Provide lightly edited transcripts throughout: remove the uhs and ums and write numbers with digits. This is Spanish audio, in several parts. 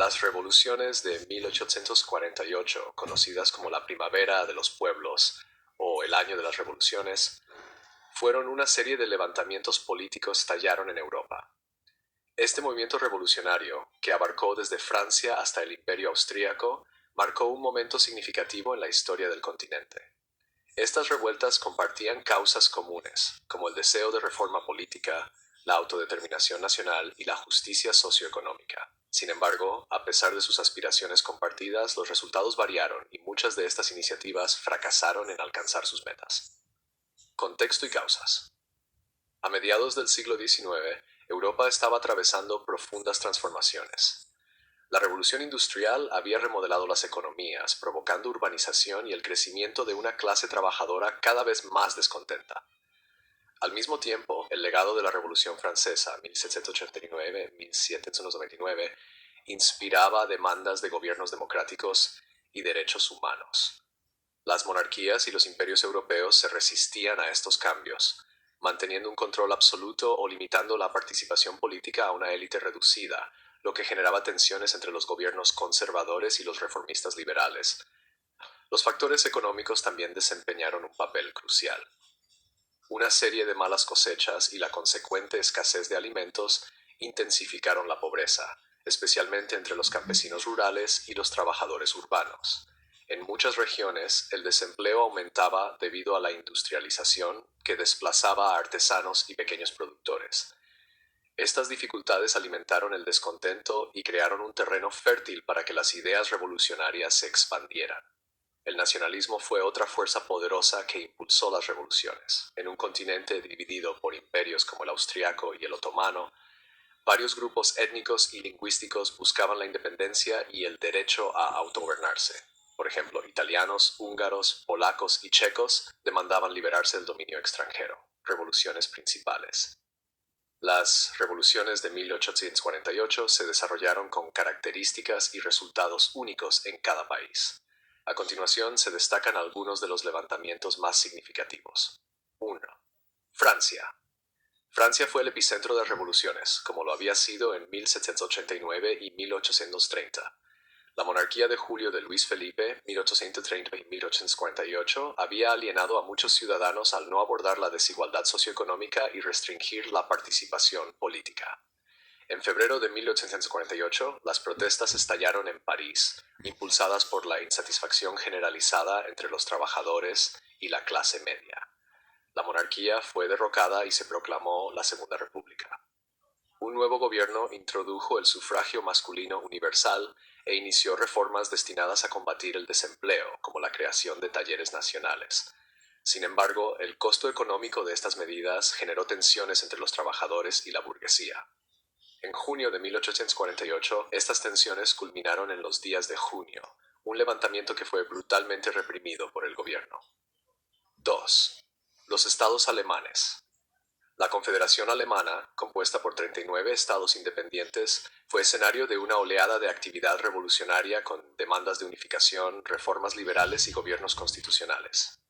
Las revoluciones de 1848, conocidas como la Primavera de los Pueblos o el Año de las Revoluciones, fueron una serie de levantamientos políticos que estallaron en Europa. Este movimiento revolucionario, que abarcó desde Francia hasta el Imperio Austríaco, marcó un momento significativo en la historia del continente. Estas revueltas compartían causas comunes, como el deseo de reforma política, la autodeterminación nacional y la justicia socioeconómica. Sin embargo, a pesar de sus aspiraciones compartidas, los resultados variaron y muchas de estas iniciativas fracasaron en alcanzar sus metas. Contexto y causas. A mediados del siglo XIX, Europa estaba atravesando profundas transformaciones. La revolución industrial había remodelado las economías, provocando urbanización y el crecimiento de una clase trabajadora cada vez más descontenta. Al mismo tiempo, el legado de la Revolución Francesa, 1789-1799, inspiraba demandas de gobiernos democráticos y derechos humanos. Las monarquías y los imperios europeos se resistían a estos cambios, manteniendo un control absoluto o limitando la participación política a una élite reducida, lo que generaba tensiones entre los gobiernos conservadores y los reformistas liberales. Los factores económicos también desempeñaron un papel crucial. Una serie de malas cosechas y la consecuente escasez de alimentos intensificaron la pobreza, especialmente entre los campesinos rurales y los trabajadores urbanos. En muchas regiones, el desempleo aumentaba debido a la industrialización que desplazaba a artesanos y pequeños productores. Estas dificultades alimentaron el descontento y crearon un terreno fértil para que las ideas revolucionarias se expandieran. El nacionalismo fue otra fuerza poderosa que impulsó las revoluciones. En un continente dividido por imperios como el austriaco y el otomano, varios grupos étnicos y lingüísticos buscaban la independencia y el derecho a autogobernarse. Por ejemplo, italianos, húngaros, polacos y checos demandaban liberarse del dominio extranjero. Revoluciones principales. Las revoluciones de 1848 se desarrollaron con características y resultados únicos en cada país. A continuación se destacan algunos de los levantamientos más significativos. 1. Francia. Francia fue el epicentro de las revoluciones, como lo había sido en 1789 y 1830. La monarquía de Julio de Luis Felipe, 1830 y 1848, había alienado a muchos ciudadanos al no abordar la desigualdad socioeconómica y restringir la participación política. En febrero de 1848, las protestas estallaron en París, impulsadas por la insatisfacción generalizada entre los trabajadores y la clase media. La monarquía fue derrocada y se proclamó la Segunda República. Un nuevo gobierno introdujo el sufragio masculino universal e inició reformas destinadas a combatir el desempleo, como la creación de talleres nacionales. Sin embargo, el costo económico de estas medidas generó tensiones entre los trabajadores y la burguesía. En junio de 1848, estas tensiones culminaron en los días de junio, un levantamiento que fue brutalmente reprimido por el gobierno. 2. Los estados alemanes. La Confederación Alemana, compuesta por 39 estados independientes, fue escenario de una oleada de actividad revolucionaria con demandas de unificación, reformas liberales y gobiernos constitucionales.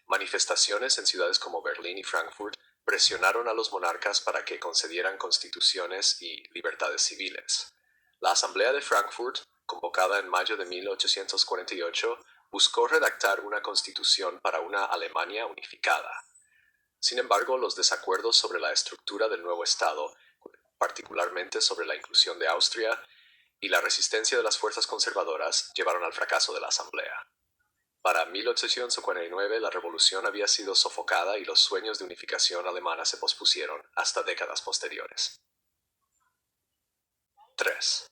Manifestaciones en ciudades como Berlín y Frankfurt presionaron a los monarcas para que concedieran constituciones y libertades civiles. La Asamblea de Frankfurt, convocada en mayo de 1848, buscó redactar una constitución para una Alemania unificada. Sin embargo, los desacuerdos sobre la estructura del nuevo Estado, particularmente sobre la inclusión de Austria, y la resistencia de las fuerzas conservadoras llevaron al fracaso de la Asamblea. Para 1849 la revolución había sido sofocada y los sueños de unificación alemana se pospusieron hasta décadas posteriores. 3.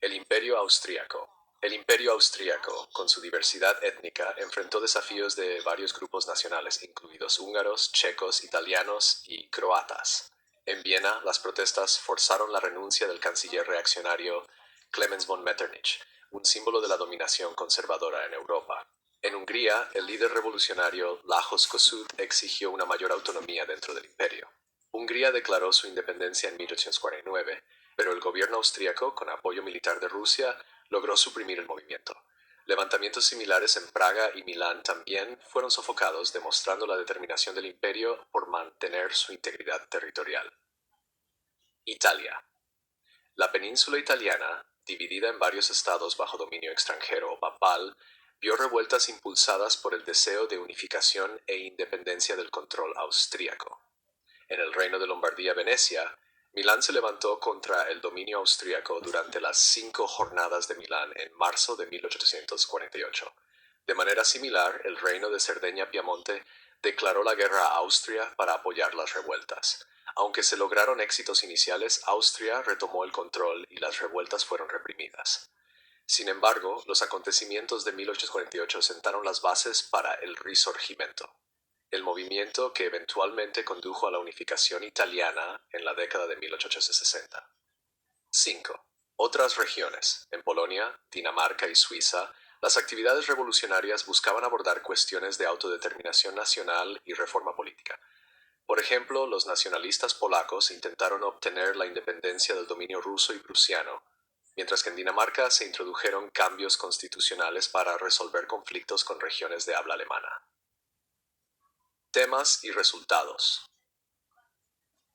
El Imperio Austríaco. El Imperio Austríaco, con su diversidad étnica, enfrentó desafíos de varios grupos nacionales, incluidos húngaros, checos, italianos y croatas. En Viena, las protestas forzaron la renuncia del canciller reaccionario Clemens von Metternich, un símbolo de la dominación conservadora en Europa. En Hungría, el líder revolucionario Lajos Kossuth exigió una mayor autonomía dentro del imperio. Hungría declaró su independencia en 1849, pero el gobierno austríaco, con apoyo militar de Rusia, logró suprimir el movimiento. Levantamientos similares en Praga y Milán también fueron sofocados, demostrando la determinación del imperio por mantener su integridad territorial. Italia. La península italiana, dividida en varios estados bajo dominio extranjero o papal, vio revueltas impulsadas por el deseo de unificación e independencia del control austríaco. En el Reino de Lombardía-Venecia, Milán se levantó contra el dominio austríaco durante las 5 jornadas de Milán en marzo de 1848. De manera similar, el Reino de Cerdeña-Piamonte declaró la guerra a Austria para apoyar las revueltas. Aunque se lograron éxitos iniciales, Austria retomó el control y las revueltas fueron reprimidas. Sin embargo, los acontecimientos de 1848 sentaron las bases para el Risorgimento, el movimiento que eventualmente condujo a la unificación italiana en la década de 1860. 5. Otras regiones. En Polonia, Dinamarca y Suiza, las actividades revolucionarias buscaban abordar cuestiones de autodeterminación nacional y reforma política. Por ejemplo, los nacionalistas polacos intentaron obtener la independencia del dominio ruso y prusiano, mientras que en Dinamarca se introdujeron cambios constitucionales para resolver conflictos con regiones de habla alemana. Temas y resultados.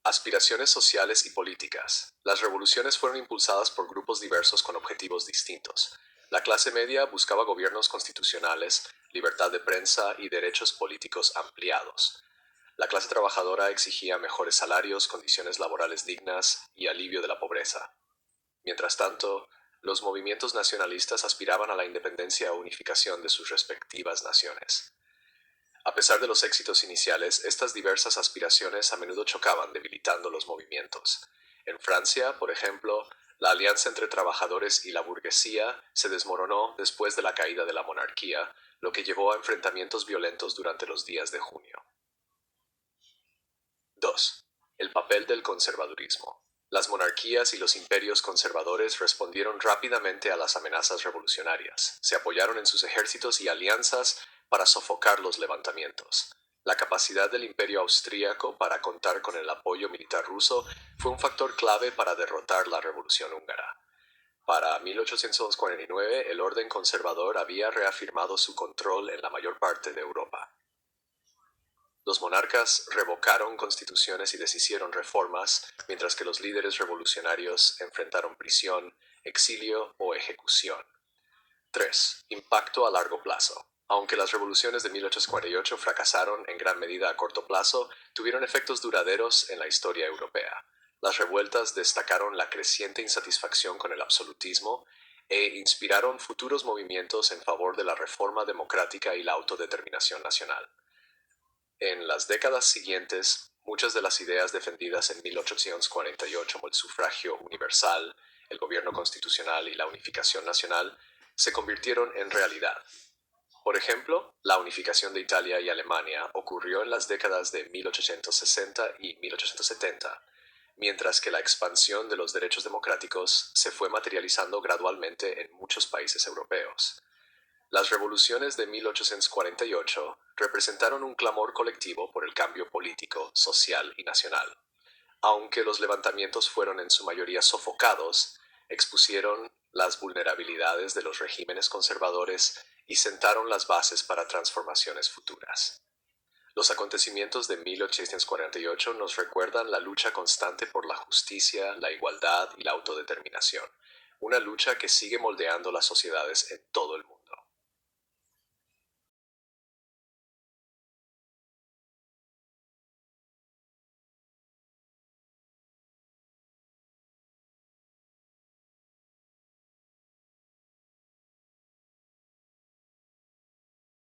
Aspiraciones sociales y políticas. Las revoluciones fueron impulsadas por grupos diversos con objetivos distintos. La clase media buscaba gobiernos constitucionales, libertad de prensa y derechos políticos ampliados. La clase trabajadora exigía mejores salarios, condiciones laborales dignas y alivio de la pobreza. Mientras tanto, los movimientos nacionalistas aspiraban a la independencia o unificación de sus respectivas naciones. A pesar de los éxitos iniciales, estas diversas aspiraciones a menudo chocaban, debilitando los movimientos. En Francia, por ejemplo, la alianza entre trabajadores y la burguesía se desmoronó después de la caída de la monarquía, lo que llevó a enfrentamientos violentos durante los días de junio. 2. El papel del conservadurismo. Las monarquías y los imperios conservadores respondieron rápidamente a las amenazas revolucionarias. Se apoyaron en sus ejércitos y alianzas para sofocar los levantamientos. La capacidad del imperio austríaco para contar con el apoyo militar ruso fue un factor clave para derrotar la revolución húngara. Para 1849, el orden conservador había reafirmado su control en la mayor parte de Europa. Los monarcas revocaron constituciones y deshicieron reformas, mientras que los líderes revolucionarios enfrentaron prisión, exilio o ejecución. 3. Impacto a largo plazo. Aunque las revoluciones de 1848 fracasaron en gran medida a corto plazo, tuvieron efectos duraderos en la historia europea. Las revueltas destacaron la creciente insatisfacción con el absolutismo e inspiraron futuros movimientos en favor de la reforma democrática y la autodeterminación nacional. En las décadas siguientes, muchas de las ideas defendidas en 1848 como el sufragio universal, el gobierno constitucional y la unificación nacional se convirtieron en realidad. Por ejemplo, la unificación de Italia y Alemania ocurrió en las décadas de 1860 y 1870, mientras que la expansión de los derechos democráticos se fue materializando gradualmente en muchos países europeos. Las revoluciones de 1848 representaron un clamor colectivo por el cambio político, social y nacional. Aunque los levantamientos fueron en su mayoría sofocados, expusieron las vulnerabilidades de los regímenes conservadores y sentaron las bases para transformaciones futuras. Los acontecimientos de 1848 nos recuerdan la lucha constante por la justicia, la igualdad y la autodeterminación, una lucha que sigue moldeando las sociedades en todo el mundo.